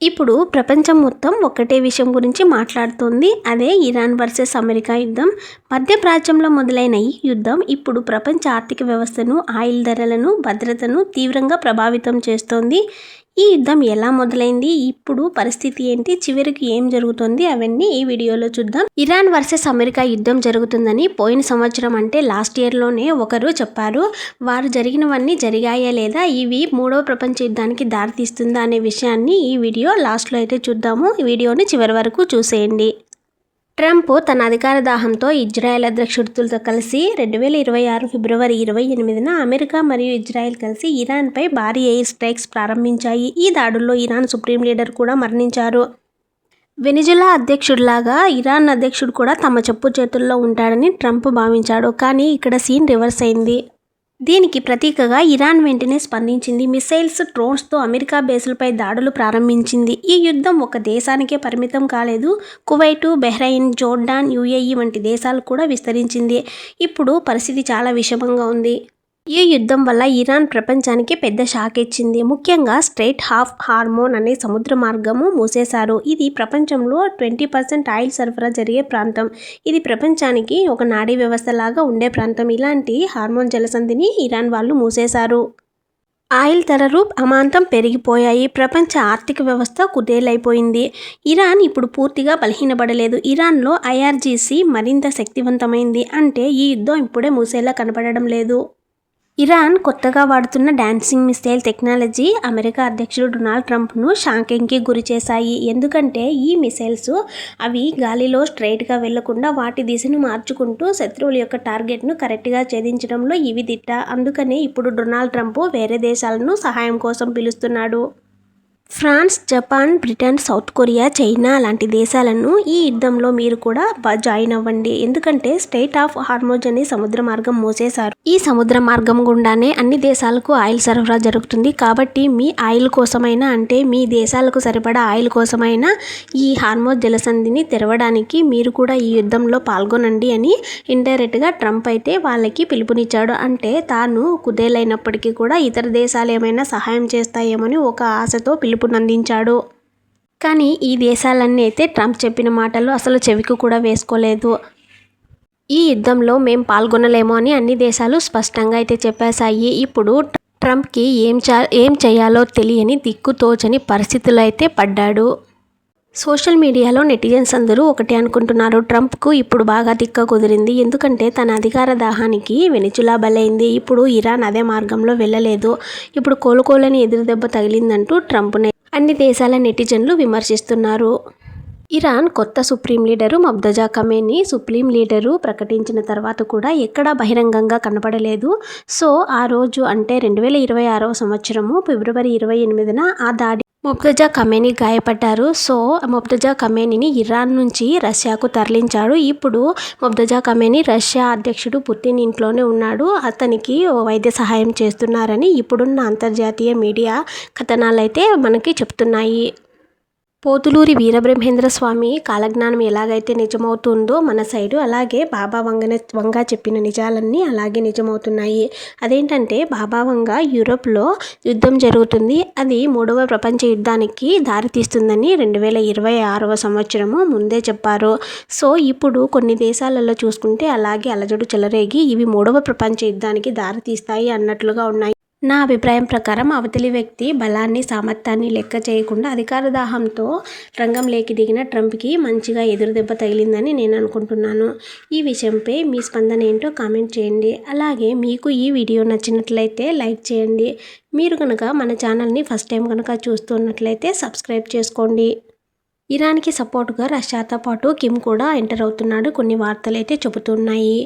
ఇప్పుడు ప్రపంచం మొత్తం ఒకటే విషయం గురించి మాట్లాడుతోంది. అదే ఇరాన్ వర్సెస్ అమెరికా యుద్ధం. మధ్యప్రాచ్యంలో మొదలైన ఈ యుద్ధం ఇప్పుడు ప్రపంచ ఆర్థిక వ్యవస్థను, ఆయిల్ ధరలను, భద్రతను తీవ్రంగా ప్రభావితం చేస్తోంది. ఈ యుద్ధం ఎలా మొదలైంది, ఇప్పుడు పరిస్థితి ఏంటి, చివరికి ఏం జరుగుతుంది, అవన్నీ ఈ వీడియోలో చూద్దాం. ఇరాన్ వర్సెస్ అమెరికా యుద్ధం జరుగుతుందని పోయిన సంవత్సరం అంటే లాస్ట్ ఇయర్లోనే ఒకరు చెప్పారు. వారు జరిగినవన్నీ జరిగాయా లేదా, ఇవి మూడవ ప్రపంచ యుద్ధానికి దారితీస్తుందా అనే విషయాన్ని ఈ వీడియో లాస్ట్లో అయితే చూద్దాము. ఈ వీడియోని చివరి వరకు చూసేయండి. ట్రంప్ తన అధికార దాహంతో ఇజ్రాయెల్ అధ్యక్షుడితో కలిసి 2026 ఫిబ్రవరి 28న అమెరికా మరియు ఇజ్రాయెల్ కలిసి ఇరాన్పై భారీ ఎయిర్ స్ట్రైక్స్ ప్రారంభించాయి. ఈ దాడుల్లో ఇరాన్ సుప్రీం లీడర్ కూడా మరణించారు. వెనిజులా అధ్యక్షుడిలాగా ఇరాన్ అధ్యక్షుడు కూడా తమ చెప్పు చేతుల్లో ఉంటాడని ట్రంప్ భావించాడు. కానీ ఇక్కడ సీన్ రివర్స్ అయింది. దీనికి ప్రతీకగా ఇరాన్ వెంటనే స్పందించింది. మిసైల్స్, డ్రోన్స్తో అమెరికా బేసులపై దాడులు ప్రారంభించింది. ఈ యుద్ధం ఒక దేశానికే పరిమితం కాలేదు. కువైటు, బెహ్రెయిన్, జోర్డాన్, యుఏఈ వంటి దేశాలు కూడా విస్తరించింది. ఇప్పుడు పరిస్థితి చాలా విషమంగా ఉంది. ఈ యుద్ధం వల్ల ఇరాన్ ప్రపంచానికి పెద్ద షాక్ ఇచ్చింది. ముఖ్యంగా స్ట్రెయిట్ ఆఫ్ హార్మోన్ అనే సముద్ర మార్గము మూసేశారు. ఇది ప్రపంచంలో 20% ఆయిల్ సరఫరా జరిగే ప్రాంతం. ఇది ప్రపంచానికి ఒక నాడీ వ్యవస్థలాగా ఉండే ప్రాంతం. ఇలాంటి హార్మోన్ జలసంధిని ఇరాన్ వాళ్ళు మూసేశారు. ఆయిల్ ధరలు అమాంతం పెరిగిపోయాయి. ప్రపంచ ఆర్థిక వ్యవస్థ కుదేలైపోయింది. ఇరాన్ ఇప్పుడు పూర్తిగా బలహీనపడలేదు. ఇరాన్లో ఐఆర్జీసీ మరింత శక్తివంతమైంది. అంటే ఈ యుద్ధం ఇప్పుడే మూసేలా కనపడడం లేదు. ఇరాన్ కొత్తగా వాడుతున్న డాన్సింగ్ మిసైల్ టెక్నాలజీ అమెరికా అధ్యక్షుడు డొనాల్డ్ ట్రంప్ను షాకింగ్కి గురి చేశాయి. ఎందుకంటే ఈ మిసైల్స్ అవి గాలిలో స్ట్రైట్గా వెళ్లకుండా వాటి దిశను మార్చుకుంటూ శత్రువుల యొక్క టార్గెట్ను కరెక్ట్గా ఛేదించడంలో ఇవి దిట్ట. అందుకనే ఇప్పుడు డొనాల్డ్ ట్రంప్ వేరే దేశాలను సహాయం కోసం పిలుస్తున్నాడు. France, Japan, Britain, South Korea, China లాంటి దేశాలను ఈ యుద్ధంలో మీరు కూడా జాయిన్ అవ్వండి. ఎందుకంటే స్ట్రెయిట్ ఆఫ్ హార్మోజ్ అనే సముద్ర మార్గం మూసేశారు. ఈ సముద్ర మార్గం గుండానే అన్ని దేశాలకు ఆయిల్ సరఫరా జరుగుతుంది. కాబట్టి మీ ఆయిల్ కోసమైనా, అంటే మీ దేశాలకు సరిపడా ఆయిల్ కోసమైనా ఈ హార్మోజ్ జలసంధిని తెరవడానికి మీరు కూడా ఈ యుద్ధంలో పాల్గొనండి అని ఇండైరెక్ట్గా ట్రంప్ అయితే వాళ్ళకి పిలుపునిచ్చాడు. అంటే తాను కుదేలైనప్పటికీ కూడా ఇతర దేశాలు ఏమైనా సహాయం చేస్తాయేమని ఒక ఆశతో పిలుపునందించాడు. కానీ ఈ దేశాలన్నీ అయితే ట్రంప్ చెప్పిన మాటలు అసలు చెవికి కూడా వేసుకోలేదు. ఈ యుద్ధంలో మేం పాల్గొనలేము అని అన్ని దేశాలు స్పష్టంగా అయితే చెప్పేశాయి. ఇప్పుడు ట్రంప్కి ఏం చేయాలో తెలియని దిక్కుతోచని పరిస్థితులు అయితే పడ్డాడు. సోషల్ మీడియాలో నెటిజన్స్ అందరూ ఒకటే అనుకుంటున్నారు. ట్రంప్కు ఇప్పుడు బాగా దిక్క కుదిరింది. ఎందుకంటే తన అధికార దాహానికి వెనిజులా బలైంది. ఇప్పుడు ఇరాన్ అదే మార్గంలో వెళ్ళలేదు. ఇప్పుడు కోలుకోలేని ఎదురు దెబ్బ తగిలిందంటూ ట్రంప్నే అన్ని దేశాల నెటిజన్లు విమర్శిస్తున్నారు. ఇరాన్ కొత్త supreme leader Moqtada Khamenei supreme leader ప్రకటించిన తర్వాత కూడా ఎక్కడా బహిరంగంగా కనపడలేదు. సో ఆ రోజు అంటే 2026వ సంవత్సరము ఫిబ్రవరి 28న ఆ దాడి మోక్తదా ఖమేనీ గాయపడ్డారు. సో మోక్తదా ఖమేనీని ఇరాన్ నుంచి రష్యాకు తరలించాడు. ఇప్పుడు మోక్తదా ఖమేనీ రష్యా అధ్యక్షుడు పుతిన్ ఇంట్లోనే ఉన్నాడు. అతనికి వైద్య సహాయం చేస్తున్నారని ఇప్పుడున్న అంతర్జాతీయ మీడియా కథనాలైతే మనకి చెప్తున్నాయి. పోతులూరి వీరబ్రహ్మేంద్ర స్వామి కాలజ్ఞానం ఎలాగైతే నిజమవుతుందో మన సైడు, అలాగే బాబా వంగ చెప్పిన నిజాలన్నీ అలాగే నిజమవుతున్నాయి. అదేంటంటే బాబా వంగ యూరోప్లో యుద్ధం జరుగుతుంది, అది మూడవ ప్రపంచ యుద్ధానికి దారితీస్తుందని 2026వ సంవత్సరము ముందే చెప్పారు. సో ఇప్పుడు కొన్ని దేశాలలో చూసుకుంటే అలాగే అలజడు చెలరేగి ఇవి మూడవ ప్రపంచ యుద్ధానికి దారితీస్తాయి అన్నట్లుగా ఉన్నాయి. నా అభిప్రాయం ప్రకారం అవతలి వ్యక్తి బలాన్ని, సామర్థ్యాన్ని లెక్క చేయకుండా అధికార దాహంతో రంగంలోకి దిగిన ట్రంప్కి మంచిగా ఎదురు దెబ్బ తగిలిందని నేను అనుకుంటున్నాను. ఈ విషయంపై మీ స్పందన ఏంటో కామెంట్ చేయండి. అలాగే మీకు ఈ వీడియో నచ్చినట్లయితే లైక్ చేయండి. మీరు కనుక మన ఛానల్ని ఫస్ట్ టైం కనుక చూస్తున్నట్లయితే సబ్స్క్రైబ్ చేసుకోండి. ఇరాన్కి సపోర్టుగా రష్యాతో పాటు కిమ్ కూడా ఎంటర్ అవుతున్నాడు కొన్ని వార్తలు అయితే చెబుతున్నాయి.